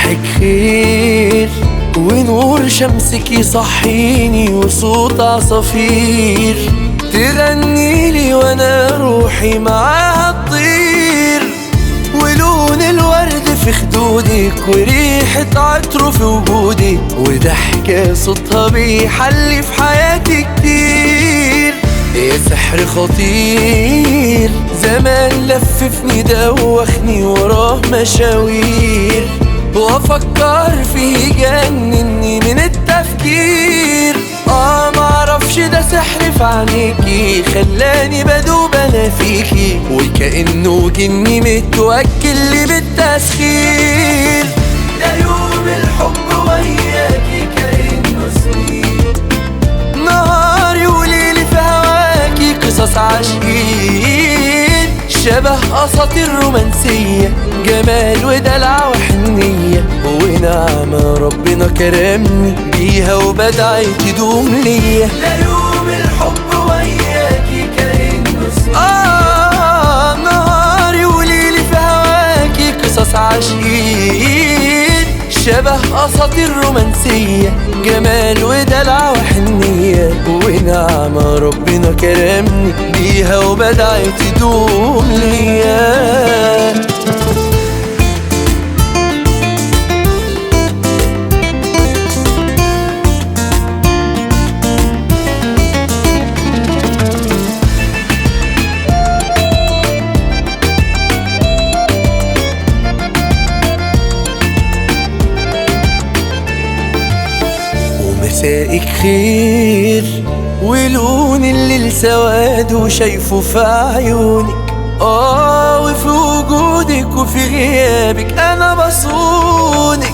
وضحك خير ونور شمسك يصحيني وصوت عصافير تغنيلي وانا روحي معاها تطير، ولون الورد في خدودك وريحة عطره في وجودك، وضحكة صوتها بيحلي في حياتي كتير. يا سحر خطير زمان لففني دوخني وراه مشاوير، وافكر فيه جنني من التفكير. معرفش ده سحر في عينيكي خلاني بدوب انا فيكي، وكأنه جني متوكل لي بالتسخير. ده يوم الحب وياكي كأنه سنين، نهاري وليلي في هواكي قصص عاشقين، شبه اساطير رومانسية جمال ودلع وحنية، ونعمة ربنا كرمني بيها وبدعي تدوم ليا. ده يوم الحب وياكي كأنه سنين، نهاري وليلي في هواكي قصص عاشقين، شبه اساطير رومانسية جمال ودلع وحنية، ونعمة ربنا كرمني بيها وبدعي تدوم ليا. مسائك خير ولون الليل سواد وشايفه في عيونك، وفي وجودك وفي غيابك انا بصونك.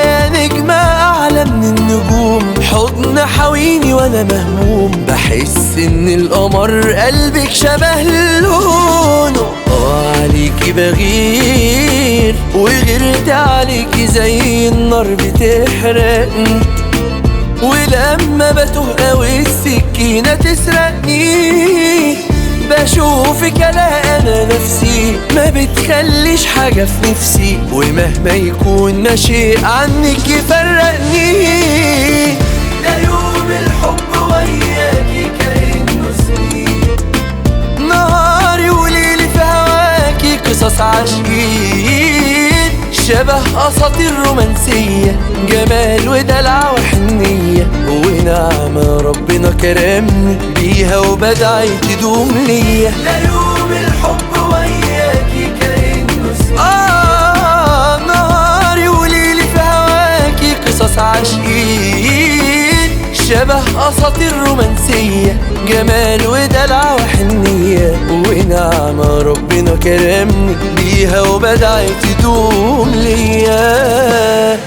يا نجمة اعلى من النجوم، حضن حويني وانا مهموم، بحس ان القمر قلبك شبه لونه. عليكي بغير وغيرت عليكي زي النار بتحرقني، ولما بتوه قوي السكينة تسرقني، بشوفك الاقي انا نفسي ما بتخليش حاجة في نفسي، ومهما يكون ماشي عنك يفرقني. ده يوم الحب وياكي كأنه سنين، نهاري وليلي في هواكي قصص عاشقين، شبه اساطير رومانسية جمال ودلع وحنية، ونعمة ربنا كرمني بيها وبدعي تدوم ليا. ده يوم الحب وياكي كأنه سنين، نهاري وليلي في هواكي قصص عاشقين، شبه اساطير رومانسية جمال ودلع وحنية، ونعمة ربنا كرمني بيها وبدعي تدوم ليا.